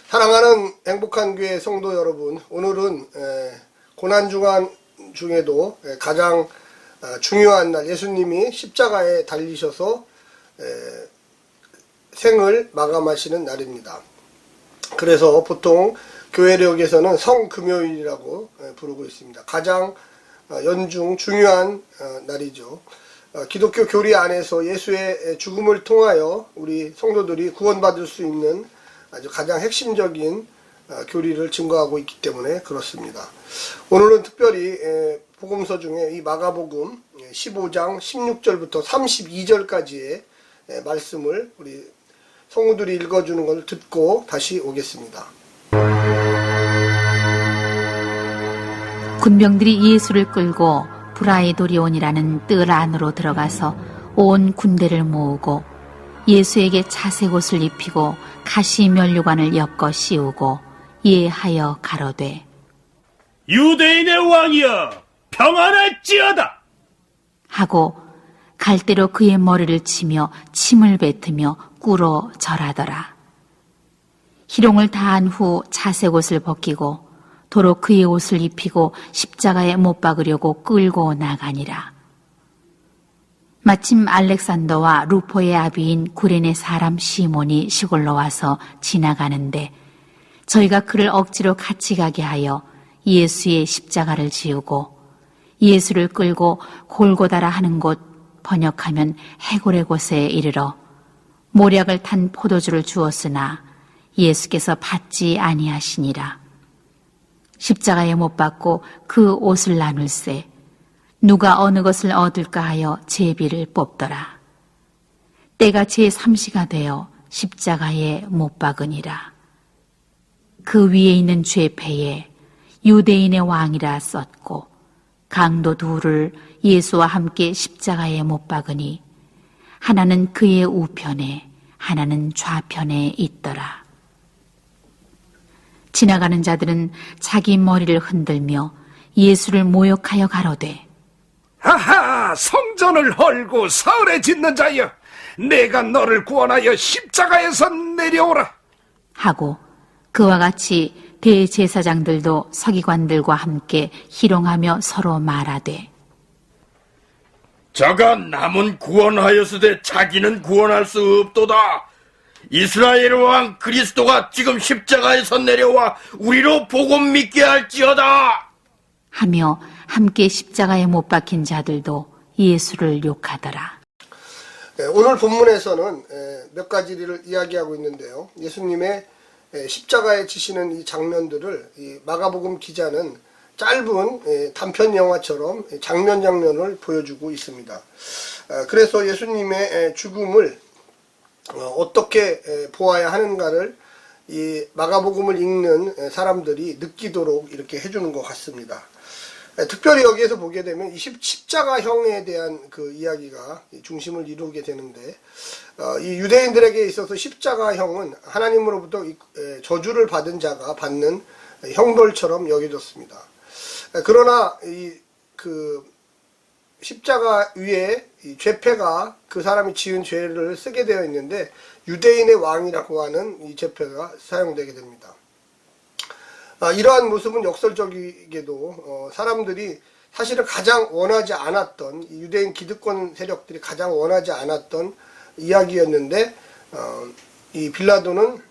사랑하는 행복한 교회 성도 여러분, 오늘은 고난주간 중에도 가장 중요한 날, 예수님이 십자가에 달리셔서 생을 마감하시는 날입니다. 그래서 보통 교회력에서는 성금요일이라고 부르고 있습니다. 가장 연중 중요한 날이죠. 기독교 교리 안에서 예수의 죽음을 통하여 우리 성도들이 구원받을 수 있는 아주 가장 핵심적인 교리를 증거하고 있기 때문에 그렇습니다. 오늘은 특별히 복음서 중에 이 마가복음 15장 16절부터 32절까지의 말씀을 우리 성우들이 읽어주는 것을 듣고 다시 오겠습니다. 군병들이 예수를 끌고 브라이도리온이라는 뜰 안으로 들어가서 온 군대를 모으고 예수에게 자색 옷을 입히고 가시 면류관을 엮어 씌우고 예하여 가로되 유대인의 왕이여 평안할지어다 하고 갈대로 그의 머리를 치며 침을 뱉으며 꿇어 절하더라. 희롱을 다한 후 자색 옷을 벗기고 도로 그의 옷을 입히고 십자가에 못 박으려고 끌고 나가니라. 마침 알렉산더와 루포의 아비인 구레네 사람 시몬이 시골로 와서 지나가는데 저희가 그를 억지로 같이 가게 하여 예수의 십자가를 지우고 예수를 끌고 골고다라 하는 곳, 번역하면 해골의 곳에 이르러 모략을 탄 포도주를 주었으나 예수께서 받지 아니하시니라. 십자가에 못 박고 그 옷을 나눌세 누가 어느 것을 얻을까 하여 제비를 뽑더라. 때가 제3시가 되어 십자가에 못 박으니라. 그 위에 있는 죄패에 유대인의 왕이라 썼고 강도 둘을 예수와 함께 십자가에 못 박으니 하나는 그의 우편에 하나는 좌편에 있더라. 지나가는 자들은 자기 머리를 흔들며 예수를 모욕하여 가로되 하하, 성전을 헐고 사흘에 짓는 자여, 내가 너를 구원하여 십자가에서 내려오라 하고 그와 같이 대제사장들도 서기관들과 함께 희롱하며 서로 말하되 저가 남은 구원하였으되 자기는 구원할 수 없도다. 이스라엘 왕 그리스도가 지금 십자가에서 내려와 우리로 복음 믿게 할지어다 하며 함께 십자가에 못 박힌 자들도 예수를 욕하더라. 오늘 본문에서는 몇 가지를 이야기하고 있는데요. 예수님의 십자가에 지시는 이 장면들을 이 마가복음 기자는 짧은 단편 영화처럼 장면을 보여주고 있습니다. 그래서 예수님의 죽음을 어떻게 보아야 하는가를 이 마가복음을 읽는 사람들이 느끼도록 이렇게 해주는 것 같습니다. 특별히 여기에서 보게 되면 이 십자가형에 대한 그 이야기가 중심을 이루게 되는데, 이 유대인들에게 있어서 십자가형은 하나님으로부터 저주를 받은 자가 받는 형벌처럼 여겨졌습니다. 그러나 그 십자가 위에 이 죄패가 그 사람이 지은 죄를 쓰게 되어 있는데 유대인의 왕이라고 하는 이 죄패가 사용되게 됩니다. 이러한 모습은 역설적이게도 사람들이 사실은 가장 원하지 않았던, 유대인 기득권 세력들이 가장 원하지 않았던 이야기였는데, 이 빌라도는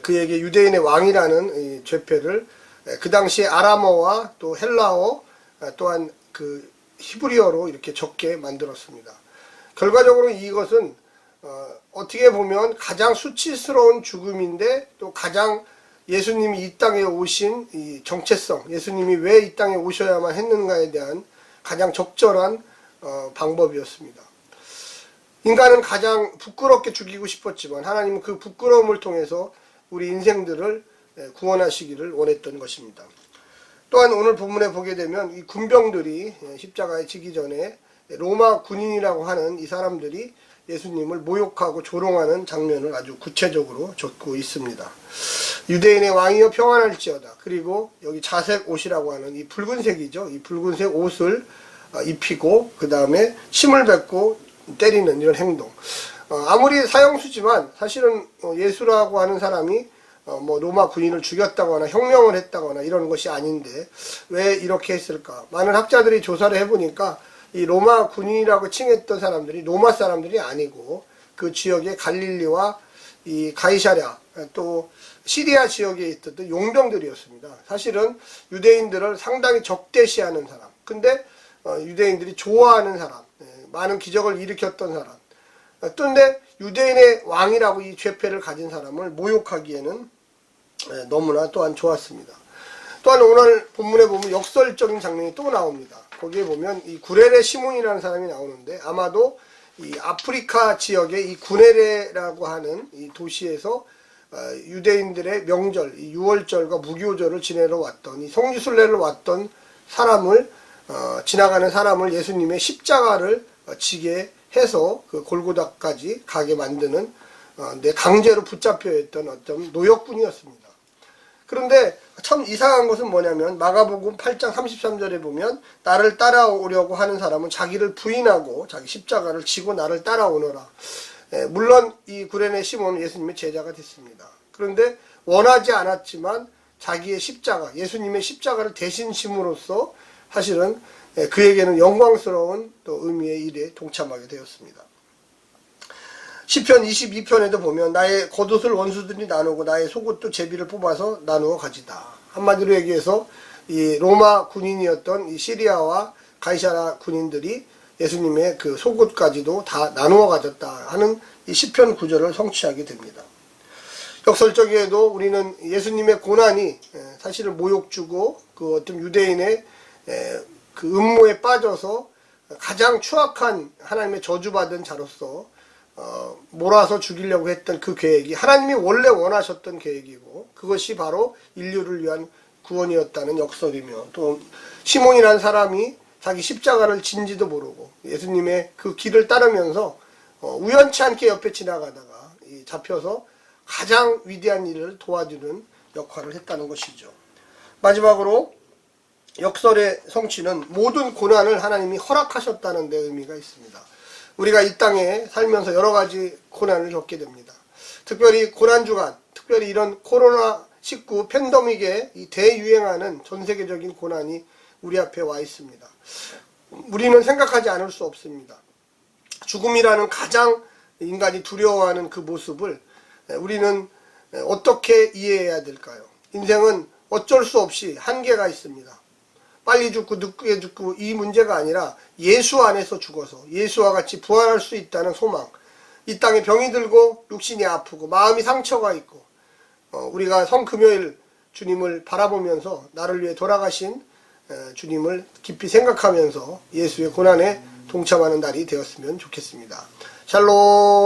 그에게 유대인의 왕이라는 이 죄패를 그 당시에 아람어와 또 헬라어 또한 그 히브리어로 이렇게 적게 만들었습니다. 결과적으로 이것은 어떻게 보면 가장 수치스러운 죽음인데 또 가장 예수님이 이 땅에 오신 이 정체성, 예수님이 왜 이 땅에 오셔야만 했는가에 대한 가장 적절한 방법이었습니다. 인간은 가장 부끄럽게 죽이고 싶었지만 하나님은 그 부끄러움을 통해서 우리 인생들을 구원하시기를 원했던 것입니다. 또한 오늘 본문에 보게 되면 이 군병들이 십자가에 지기 전에 로마 군인이라고 하는 이 사람들이 예수님을 모욕하고 조롱하는 장면을 아주 구체적으로 적고 있습니다. 유대인의 왕이여 평안할지어다. 그리고 여기 자색 옷이라고 하는 이 붉은색이죠. 이 붉은색 옷을 입히고 그 다음에 침을 뱉고 때리는 이런 행동. 아무리 사형수지만 사실은 예수라고 하는 사람이 뭐 로마 군인을 죽였다거나 혁명을 했다거나 이런 것이 아닌데 왜 이렇게 했을까? 많은 학자들이 조사를 해보니까 이 로마 군인이라고 칭했던 사람들이 로마 사람들이 아니고 그 지역의 갈릴리와 이 가이사랴 또 시리아 지역에 있었던 용병들이었습니다. 사실은 유대인들을 상당히 적대시하는 사람, 근데 유대인들이 좋아하는 사람, 많은 기적을 일으켰던 사람, 그런데 유대인의 왕이라고 이 죄패를 가진 사람을 모욕하기에는 너무나 또한 좋았습니다. 또한 오늘 본문에 보면 역설적인 장면이 또 나옵니다. 거기에 보면 이 구레네 시몬이라는 사람이 나오는데 아마도 이 아프리카 지역의 이 구레네라고 하는 이 도시에서 유대인들의 명절, 이 유월절과 무교절을 지내러 왔던 이 성지순례를 왔던 사람을 지나가는 사람을 예수님의 십자가를 지게 해서 그 골고다까지 가게 만드는 강제로 붙잡혀 있던 어떤 노역군이었습니다. 그런데 참 이상한 것은 뭐냐면 마가복음 8장 33절에 보면 나를 따라오려고 하는 사람은 자기를 부인하고 자기 십자가를 지고 나를 따라오너라. 물론 이 구레네 시몬은 예수님의 제자가 됐습니다. 그런데 원하지 않았지만 자기의 십자가, 예수님의 십자가를 대신 심으로써 사실은 그에게는 영광스러운 또 의미의 일에 동참하게 되었습니다. 시편 22편에도 보면 나의 겉옷을 원수들이 나누고 나의 속옷도 제비를 뽑아서 나누어 가지다. 한마디로 얘기해서 이 로마 군인이었던 이 시리아와 가이사랴 군인들이 예수님의 그 속옷까지도 다 나누어 가졌다 하는 이 시편 구절을 성취하게 됩니다. 역설적이에도 우리는 예수님의 고난이 사실은 모욕 주고 그 어떤 유대인의 그 음모에 빠져서 가장 추악한 하나님의 저주받은 자로서 몰아서 죽이려고 했던 그 계획이 하나님이 원래 원하셨던 계획이고 그것이 바로 인류를 위한 구원이었다는 역설이며 또 시몬이라는 사람이 자기 십자가를 진지도 모르고 예수님의 그 길을 따르면서 우연치 않게 옆에 지나가다가 잡혀서 가장 위대한 일을 도와주는 역할을 했다는 것이죠. 마지막으로 역설의 성취는 모든 고난을 하나님이 허락하셨다는 데 의미가 있습니다. 우리가 이 땅에 살면서 여러 가지 고난을 겪게 됩니다. 특별히 고난주간, 특별히 이런 코로나19 팬데믹에 이 대유행하는 전 세계적인 고난이 우리 앞에 와 있습니다. 우리는 생각하지 않을 수 없습니다. 죽음이라는 가장 인간이 두려워하는 그 모습을 우리는 어떻게 이해해야 될까요? 인생은 어쩔 수 없이 한계가 있습니다. 빨리 죽고 늦게 죽고 이 문제가 아니라 예수 안에서 죽어서 예수와 같이 부활할 수 있다는 소망, 이 땅에 병이 들고 육신이 아프고 마음이 상처가 있고 우리가 성금요일 주님을 바라보면서 나를 위해 돌아가신 주님을 깊이 생각하면서 예수의 고난에 동참하는 날이 되었으면 좋겠습니다. 샬롬.